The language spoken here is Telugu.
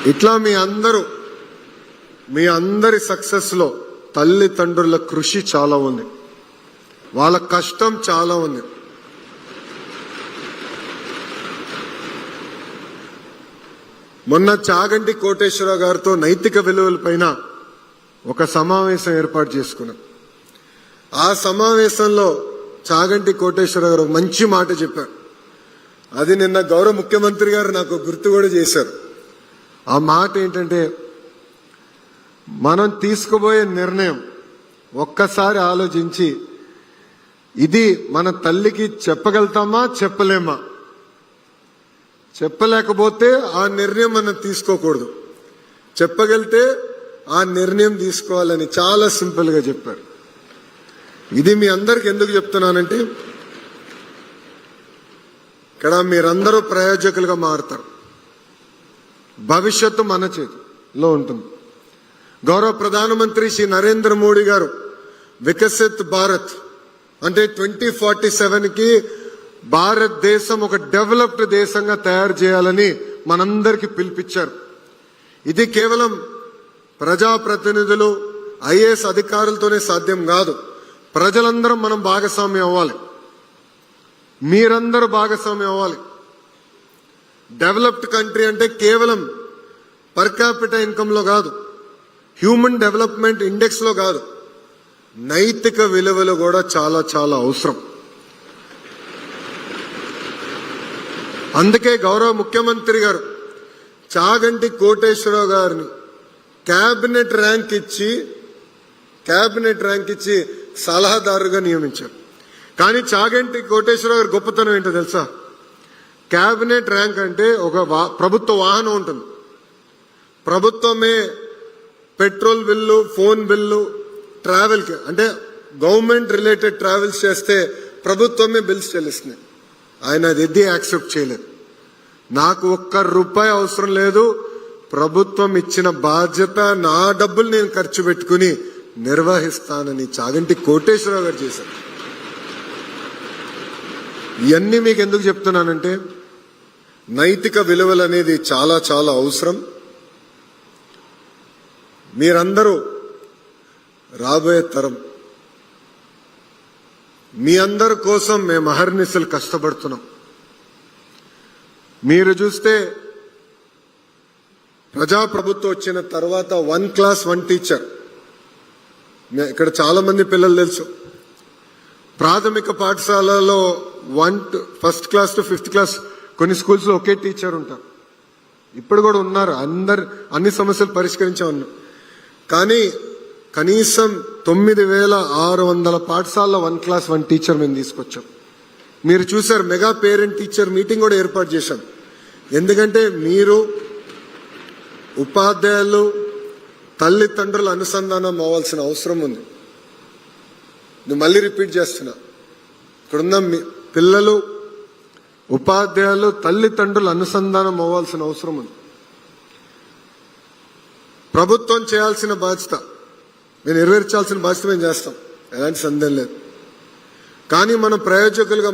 ఇట్లా మీ అందరి సక్సెస్ లో తల్లిదండ్రుల కృషి చాలా ఉంది, వాళ్ళ కష్టం చాలా ఉంది. మొన్న చాగంటి కోటేశ్వరరావు గారితో నైతిక విలువలపైన ఒక సమావేశం ఏర్పాటు చేసుకున్నాం. ఆ సమావేశంలో చాగంటి కోటేశ్వరరావు గారు మంచి మాట చెప్పారు. అది నిన్న గౌరవ ముఖ్యమంత్రి గారు నాకు గుర్తు కూడా చేశారు. ఆ మాట ఏంటంటే, మనం తీసుకుపోయే నిర్ణయం ఒక్కసారి ఆలోచించి ఇది మన తల్లికి చెప్పగలుగుతామా చెప్పలేమా, చెప్పలేకపోతే ఆ నిర్ణయం మనం తీసుకోకూడదు, చెప్పగలితే ఆ నిర్ణయం తీసుకోవాలని చాలా సింపుల్ గా చెప్పారు. ఇది మీ అందరికి ఎందుకు చెప్తున్నానంటే, ఇక్కడ మీరందరూ ప్రయోజకులుగా మారుతారు. భవిష్యత్తు మన చేతిలో ఉంటుంది. గౌరవ ప్రధానమంత్రి శ్రీ నరేంద్ర మోడీ గారు వికసిత్ భారత్ అంటే 2047కి భారతదేశం ఒక డెవలప్డ్ దేశంగా తయారు చేయాలని మనందరికీ పిలిపించారు. ఇది కేవలం ప్రజాప్రతినిధులు ఐఏఎస్ అధికారులతోనే సాధ్యం కాదు. ప్రజలందరం మనం భాగస్వామ్యం అవ్వాలి, మీరందరూ భాగస్వామ్యం అవ్వాలి. డెవలప్డ్ కంట్రీ అంటే కేవలం పర్ క్యాపిటల్ ఇన్కమ్ లో కాదు, హ్యూమన్ డెవలప్మెంట్ ఇండెక్స్ లో కాదు, నైతిక విలువలు కూడా చాలా చాలా అవసరం. అందుకే గౌరవ ముఖ్యమంత్రి గారు చాగంటి కోటేశ్వరరావు గారిని క్యాబినెట్ ర్యాంక్ ఇచ్చి సలహాదారుగా నియమించారు. కానీ చాగంటి కోటేశ్వరరావు గారి గొప్పతనం ఏంటో తెలుసా? క్యాబినెట్ ర్యాంక్ అంటే ఒక ప్రభుత్వ వాహనం ఉంటుంది, ప్రభుత్వమే పెట్రోల్ బిల్లు, ఫోన్ బిల్లు, ట్రావెల్కి అంటే గవర్నమెంట్ రిలేటెడ్ ట్రావెల్స్ చేస్తే ప్రభుత్వమే బిల్స్ చెల్లిస్తుంది. ఆయన అది యాక్సెప్ట్ చేయలేదు. నాకు ₹1 అవసరం లేదు, ప్రభుత్వం ఇచ్చిన బాధ్యత నా డబ్బులు నేను ఖర్చు పెట్టుకుని నిర్వహిస్తానని చాగంటి కోటేశ్వరరావు గారు చేశారు. ఇవన్నీ మీకు ఎందుకు చెప్తున్నానంటే, నైతిక విలువలు అనేది చాలా చాలా అవసరం. మీరందరూ రాబోయే తరం, మీ అందరి కోసం మేము అహర్నిశలు కష్టపడుతున్నాం. మీరు చూస్తే ప్రజాప్రభుత్వం వచ్చిన తర్వాత 1 క్లాస్ 1 టీచర్, ఇక్కడ చాలా మంది పిల్లలు తెలుసు, ప్రాథమిక పాఠశాలలో 1st class to 5th class కొన్ని స్కూల్స్ లో ఒకే టీచర్ ఉంటారు. ఇప్పుడు కూడా ఉన్నారు, అన్ని సమస్యలు పరిష్కరించామన్నా. కానీ కనీసం 9600 పాఠశాలలో 1 క్లాస్ 1 టీచర్ మేము తీసుకొచ్చాం. మీరు చూశారు, మెగా పేరెంట్ టీచర్ మీటింగ్ కూడా ఏర్పాటు చేశాం. ఎందుకంటే మీరు ఉపాధ్యాయులు తల్లిదండ్రుల అనుసంధానం అవ్వాల్సిన అవసరం ఉంది. నేను మళ్ళీ రిపీట్ చేస్తున్నా, ఇక్కడున్న పిల్లలు, ఉపాధ్యాయులు తల్లిదండ్రుల అనుసంధానం అవ్వాల్సిన అవసరం ఉంది. ప్రభుత్వం చేయాల్సిన బాధ్యత మేము నెరవేర్చాల్సిన బాధ్యత మేము చేస్తాం, ఎలాంటి సందేహం లేదు. కానీ మనం ప్రయోజకులుగా